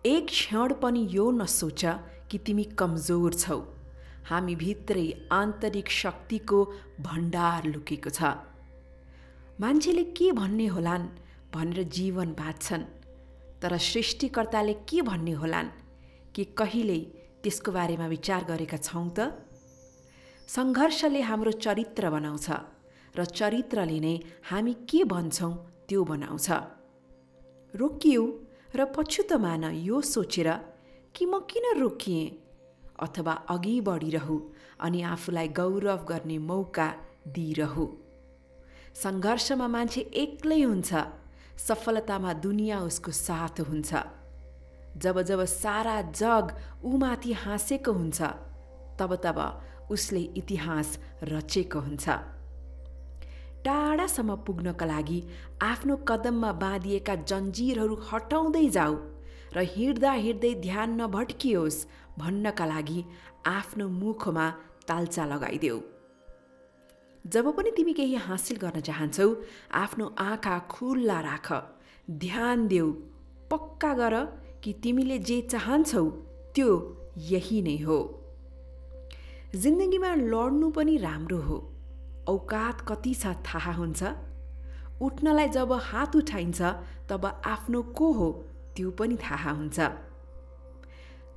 एक क्षण पनि यो नसोच कि तिमी कमजोर छौ। हामी भित्रै आन्तरिक शक्तिको भण्डार लुकेको छ। मान्छेले के भन्ने होलान् भनेर जीवन बाँच्छन्, तर सृष्टिकर्ताले के भन्ने होलान् कि कहिल्यै त्यसको बारेमा विचार गरेका छौँ त? सङ्घर्षले हाम्रो चरित्र बनाउँछ र चरित्रले नै हामी के बन्छौँ त्यो बनाउँछ। रोकियो र पछुतो मान यो सोचेर कि म किन रोकिएँ, अथवा अघि बढिरहु अनि आफूलाई गौरव गर्ने मौका दिइरहु। सङ्घर्षमा मान्छे एक्लै हुन्छ, सफलतामा दुनियाँ उसको साथ हुन्छ। जब जब सारा जग ऊमाथि हाँसेको हुन्छ, तब तब उसले इतिहास रचेको हुन्छ। टाढासम्म पुग्नका लागि आफ्नो कदममा बाँधिएका जन्जिरहरू हटाउँदै जाऊ र हिँड्दा हिँड्दै ध्यान नभट्कियोस् भन्नका लागि आफ्नो मुखमा ताल्चा लगाइदेऊ। जब पनि तिमी केही हासिल गर्न चाहन्छौ, आफ्नो आँखा खुल्ला राख, ध्यान देऊ, पक्का गर कि तिमीले जे चाहन्छौ त्यो यही नै हो। जिन्दगीमा लड्नु पनि राम्रो हो। औकात कति छ थाहा हुन्छ। उठ्नलाई जब हात उठाइन्छ तब आफ्नो को हो त्यो पनि थाहा हुन्छ।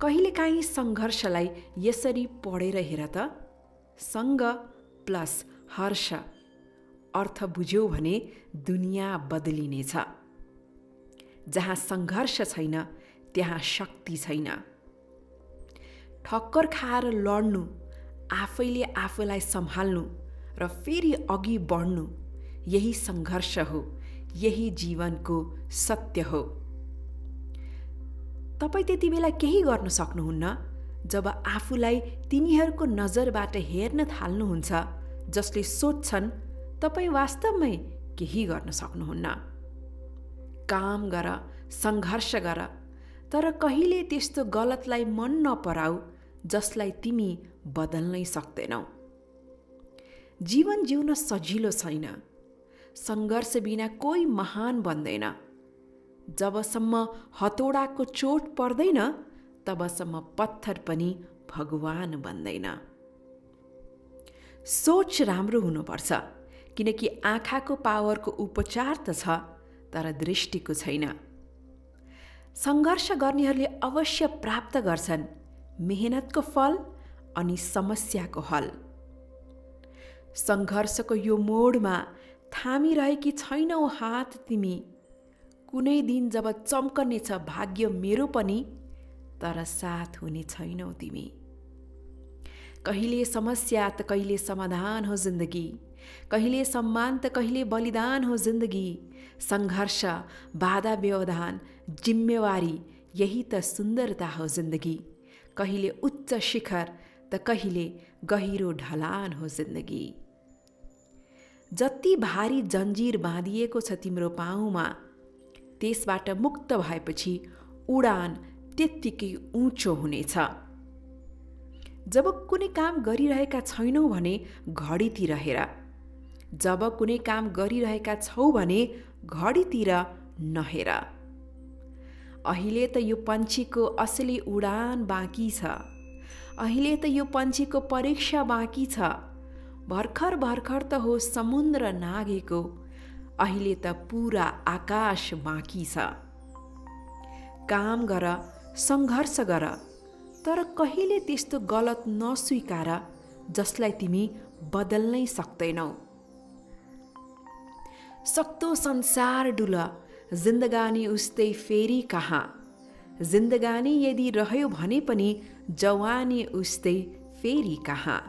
कहिलेकाहीँ सङ्घर्षलाई यसरी पढेर हेर त, सङ्ग प्लस हर्ष अर्थ बुझ्यौ भने दुनियाँ बदलिनेछ। जहाँ सङ्घर्ष छैन त्यहाँ शक्ति छैन। ठक्कर खाएर लड्नु, आफैले आफूलाई सम्हाल्नु र फेरि अघि बढ्नु, यही सङ्घर्ष हो, यही जीवनको सत्य हो। तपाईँ त्यति बेला केही गर्न सक्नुहुन्न जब आफूलाई तिनीहरूको नजरबाट हेर्न थाल्नुहुन्छ जसले सोध्छन् तपाईँ वास्तवमै केही गर्न सक्नुहुन्न। काम गर, सङ्घर्ष गर, तर कहिले त्यस्तो गलतलाई मन नपराऊ जसलाई तिमी बदल्नै सक्दैनौ। जीवन जिउन सजिलो छैन। सङ्घर्ष बिना कोही महान बन्दैन। जबसम्म हतोडाको चोट पर्दैन तबसम्म पत्थर पनि भगवान बन्दैन। सोच राम्रो हुनुपर्छ, किनकि आँखाको पावरको उपचार त छ तर दृष्टिको छैन। सङ्घर्ष गर्नेहरूले अवश्य प्राप्त गर्छन् मेहनतको फल अनि समस्याको हल। सङ्घर्षको यो मोडमा थामिरहेकी छैनौ हात तिमी। कुनै दिन जब चम्कनेछ भाग्य मेरो पनि, तर साथ हुने छैनौ तिमी। कहिले समस्या त कहिले समाधान हो जिन्दगी, कहिले सम्मान त कहिले बलिदान हो जिन्दगी। सङ्घर्ष, बाधा व्यवधान, जिम्मेवारी, यही त सुन्दरता हो जिन्दगी। कहिले उच्च शिखर त कहिले गहिरो ढलान हो जिन्दगी। जति भारी जन्जिर बाँधिएको छ तिम्रो पाउमा, त्यसबाट मुक्त भएपछि उडान त्यत्तिकै उँचो हुनेछ। जब कुनै काम गरिरहेका छैनौ भने घडीतिर हेर। जब कुनै काम गरिरहेका छौ भने घडीतिर नहेर। अहिले त यो पन्छीको असली उडान बाँकी छ। अहिले त यो पन्छीको परीक्षा बाँकी छ। भर्खर भर्खर त हो समुद्र नाघेको, अहिले त पुरा आकाश बाँकी छ। काम गर, सङ्घर्ष गर, तर कहिले त्यस्तो गलत नस्वीकार जसलाई तिमी बदल्नै सक्दैनौ। सक्तो संसार डुल, जिन्दगानी उस्तै फेरि कहाँ। जिन्दगानी यदि रह्यो भने पनि जवानी उस्तै फेरि कहाँ।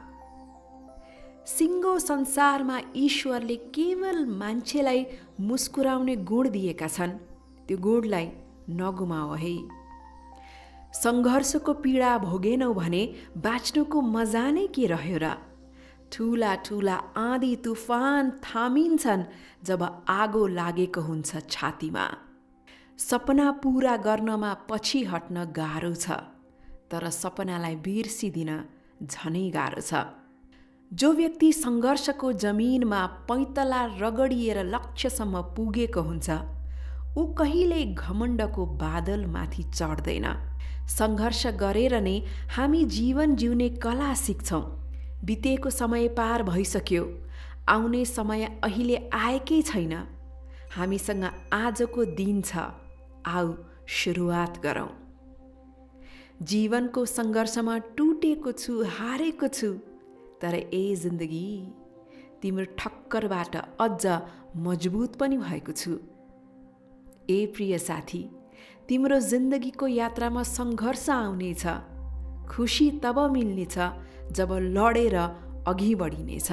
सिङ्गो संसारमा ईश्वरले केवल मान्छेलाई मुस्कुराउने गुण दिएका छन्, त्यो गुणलाई नगुमाऊ है। सङ्घर्षको पीडा भोगेनौ भने बाँच्नुको मजा नै के रह्यो र। ठुला ठुला आँधी तुफान थामिन्छन् जब आगो लागेको हुन्छ छातीमा। सपना पुरा गर्नमा पछि हट्न गाह्रो छ, तर सपनालाई बिर्सिदिन झनै गाह्रो छ। जो व्यक्ति सङ्घर्षको जमिनमा पैँतला रगडिएर लक्ष्यसम्म पुगेको हुन्छ, ऊ कहिल्यै घमण्डको बादलमाथि चढ्दैन। सङ्घर्ष गरेर नै हामी जीवन जिउने कला सिक्छौँ। बितेको समय पार भइसक्यो, आउने समय अहिले आएकै छैन। हामीसँग आजको दिन छ, आऊ सुरुवात गरौँ। जीवनको सङ्घर्षमा टुटेको छु, हारेको छु, तर ए जिन्दगी तिम्रो ठक्करबाट अझ मजबुत पनि भएको छु। ए प्रिय साथी, तिम्रो जिन्दगीको यात्रामा सङ्घर्ष आउनेछ। खुसी तब मिल्नेछ जब लडेर अघि बढिनेछ।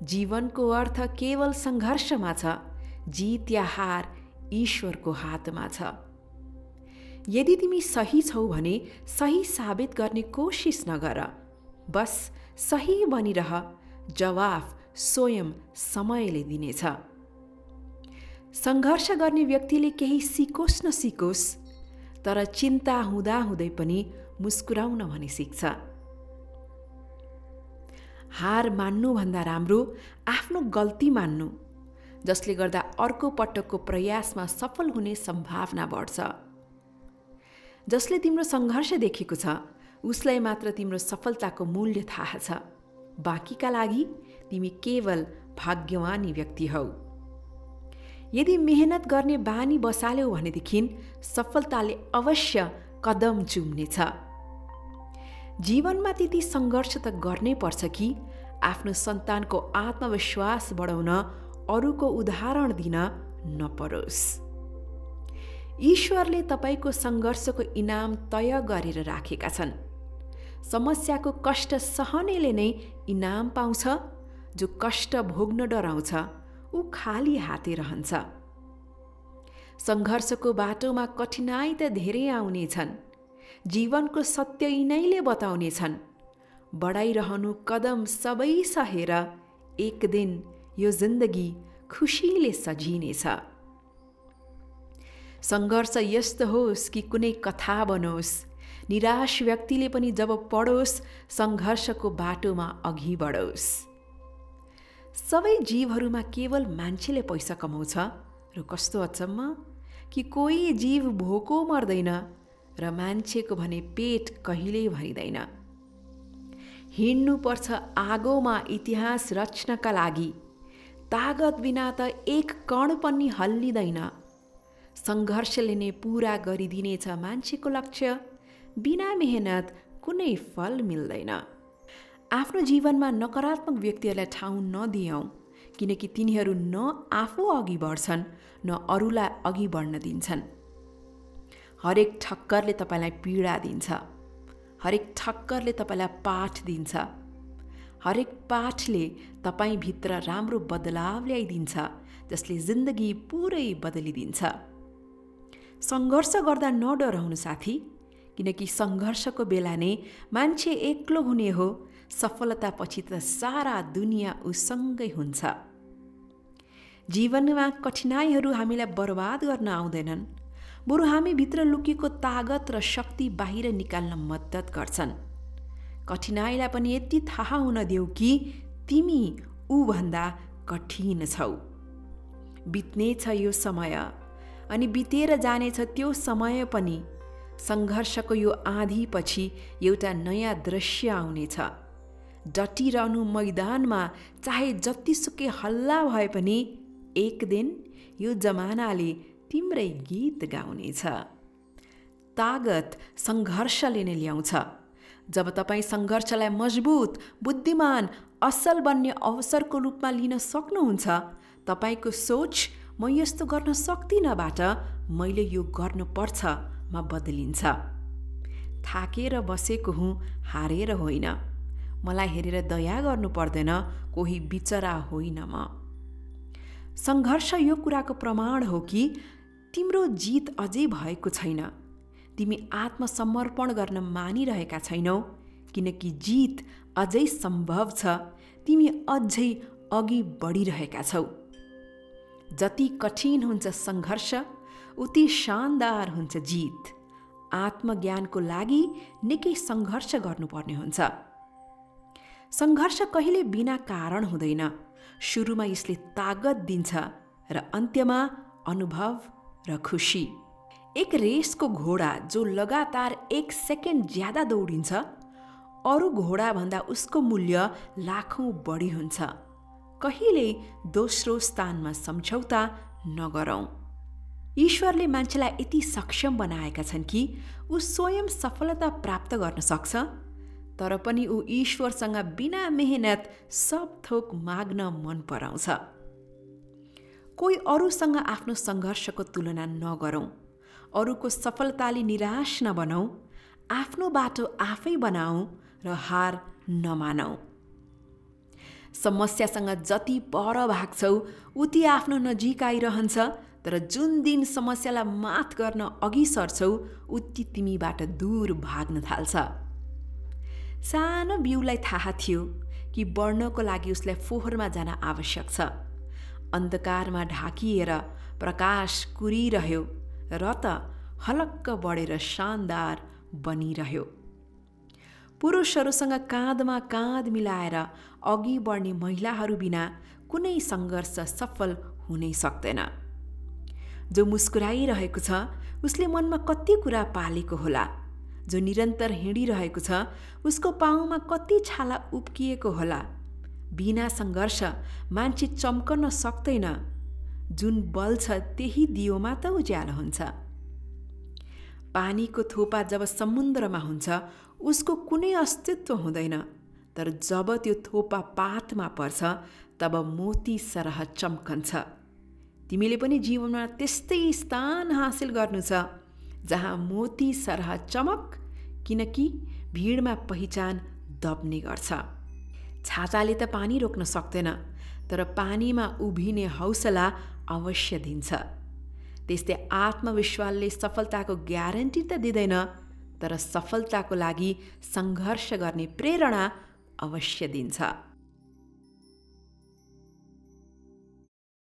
जीवनको अर्थ केवल सङ्घर्षमा छ। जित या हार ईश्वरको हातमा छ। यदि तिमी सही छौ भने सही साबित गर्ने कोसिस नगर। बस सही बनिरह, जवाफ स्वयं समयले दिनेछ। सङ्घर्ष गर्ने व्यक्तिले केही सिकोस् नसिकोस्, तर चिन्ता हुँदाहुँदै पनि मुस्कुराउन भने सिक्छ। हार मान्नुभन्दा राम्रो आफ्नो गल्ती मान्नु, जसले गर्दा अर्को पटकको प्रयासमा सफल हुने सम्भावना बढ्छ। जसले तिम्रो सङ्घर्ष देखेको छ, उसलाई मात्र तिम्रो सफलताको मूल्य थाहा छ। बाँकीका लागि तिमी केवल भाग्यवानी व्यक्ति हौ। यदि मेहनत गर्ने बानी बसाल्यौ भनेदेखि सफलताले अवश्य कदम चुम्नेछ। जीवनमा त्यति सङ्घर्ष त गर्नै पर्छ कि आफ्नो सन्तानको आत्मविश्वास बढाउन अरूको उदाहरण दिन नपरोस्। ईश्वरले तपाईँको सङ्घर्षको इनाम तय गरेर राखेका छन्। समस्याको कष्ट सहनेले नै इनाम पाउँछ। जो कष्ट भोग्न डराउँछ ऊ खाली हाते रहन्छ। सङ्घर्षको बाटोमा कठिनाइ त धेरै आउनेछन्। जीवनको सत्य यिनैले बताउनेछन्। बढाइरहनु कदम सबै सहेर एक दिन यो जिन्दगी खुसीले सजिनेछ। सङ्घर्ष यस्तो होस् कि कुनै कथा बनोस्, निराश व्यक्तिले पनि जब पढोस् सङ्घर्षको बाटोमा अघि बढोस्। सबै जीवहरूमा केवल मान्छेले पैसा कमाउँछ र कस्तो अचम्म कि कोही जीव भोको मर्दैन र मान्छेको भने पेट कहिल्यै भरिँदैन। हिँड्नुपर्छ आगोमा इतिहास रच्नका लागि। तागत बिना त एक कण पनि हल्लिँदैन। सङ्घर्षले नै पुरा गरिदिनेछ मान्छेको लक्ष्य। बिना मेहनत कुनै फल मिल्दैन। आफ्नो जीवनमा नकारात्मक व्यक्तिहरूलाई ठाउँ नदियौँ, किनकि तिनीहरू न आफू अघि बढ्छन् न अरूलाई अघि बढ्न दिन्छन्। हरेक ठक्करले तपाईँलाई पीडा दिन्छ। हरेक ठक्करले तपाईँलाई पाठ दिन्छ। हरेक पाठले तपाईँभित्र राम्रो बदलाव ल्याइदिन्छ, जसले जिन्दगी पुरै बदलिदिन्छ। सङ्घर्ष गर्दा नडराउनु साथी, किनकि सङ्घर्षको बेला नै मान्छे एक्लो हुने हो। सफलतापछि त सारा दुनियाँ उसँगै हुन्छ। जीवनमा कठिनाइहरू हामीलाई बर्बाद गर्न आउँदैनन्, बरु हामीभित्र लुकेको तागत र शक्ति बाहिर निकाल्न मद्दत गर्छन्। कठिनाइलाई पनि यति थाहा हुन देऊ कि तिमी ऊभन्दा कठिन छौ। बित्नेछ यो समय अनि बितेर जानेछ त्यो समय पनि। सङ्घर्षको यो आँधीपछि एउटा नयाँ दृश्य आउनेछ। डटिरहनु मैदानमा, चाहे जतिसुकै हल्ला भए पनि एक दिन यो जमानाले तिम्रै गीत गाउनेछ। तागत सङ्घर्षले नै ल्याउँछ। जब तपाईँ सङ्घर्षलाई मजबुत, बुद्धिमान, असल बन्ने अवसरको रूपमा लिन सक्नुहुन्छ, तपाईँको सोच म यस्तो गर्न सक्दिनँबाट मैले यो गर्नुपर्छ मा बदलिन्छ। थाकेर बसेको हुँ, हारेर होइन। मलाई हेरेर दया गर्नु पर्दैन, कोही बिचरा होइन म। सङ्घर्ष यो कुराको प्रमाण हो कि तिम्रो जित अझै भएको छैन। तिमी आत्मसमर्पण गर्न मानिरहेका छैनौ, किनकि जित अझै सम्भव छ। तिमी अझै अघि बढिरहेका छौ। जति कठिन हुन्छ सङ्घर्ष, उति शानदार हुन्छ जित। आत्मज्ञानको लागि निकै सङ्घर्ष गर्नुपर्ने हुन्छ। सङ्घर्ष कहिले बिना कारण हुँदैन। सुरुमा यसले तागत दिन्छ र अन्त्यमा अनुभव र खुसी। एक रेसको घोडा जो लगातार 1 सेकेन्ड ज्यादा दौडिन्छ, अरू घोडाभन्दा उसको मूल्य लाखौँ बढी हुन्छ। कहिल्यै दोस्रो स्थानमा सम्झौता नगरौँ। ईश्वरले मान्छेलाई यति सक्षम बनाएका छन् कि ऊ स्वयं सफलता प्राप्त गर्न सक्छ, तर पनि ऊ ईश्वरसँग बिना मेहनत सब थोक माग्न मन पराउँछ। कोही अरूसँग आफ्नो सङ्घर्षको तुलना नगरौँ। अरूको सफलताले निराश नबनौँ। आफ्नो बाटो आफै बनाऊ र हार नमानौ। समस्यासँग जति पर भाग्छौ उति आफ्नो नजिक आइरहन्छ, तर जुन दिन समस्यालाई मात गर्न अघि सर्छौ उति तिमीबाट दूर भाग्न थाल्छ। सानो बिउलाई थाहा थियो कि बढ्नको लागि उसलाई फोहोरमा जान आवश्यक छ। अन्धकारमा ढाकिएर प्रकाश कुरिरह्यो र त हलक्क बढेर शानदार बनिरह्यो। पुरुषहरूसँग काँधमा काँध मिलाएर अघि बढ्ने महिलाहरू बिना कुनै सङ्घर्ष सफल हुनै सक्दैन। जो मुस्कुराइरहेको छ उसले मनमा कति कुरा पालेको होला। जो निरन्तर हिँडिरहेको छ उसको पाउमा कति छाला उब्किएको होला। बिना सङ्घर्ष मान्छे चम्कन सक्दैन। जुन बल्छ त्यही दियोमा त उज्यालो हुन्छ। पानीको थोपा जब समुद्रमा हुन्छ उसको कुनै अस्तित्व हुँदैन, तर जब त्यो थोपा पातमा पर्छ तब मोती सरह चम्कन्छ। तिमीले पनि जीवनमा त्यस्तै स्थान हासिल गर्नु छ जहाँ मोती सरह चमक, किनकि भिडमा पहिचान दब्ने गर्छ। छाताले त पानी रोक्न सक्दैन, तर पानीमा उभिने हौसला अवश्य दिन्छ। त्यस्तै आत्मविश्वासले सफलताको ग्यारेन्टी त दिँदैन, तर सफलताको लागि सङ्घर्ष गर्ने प्रेरणा अवश्य दिन्छ।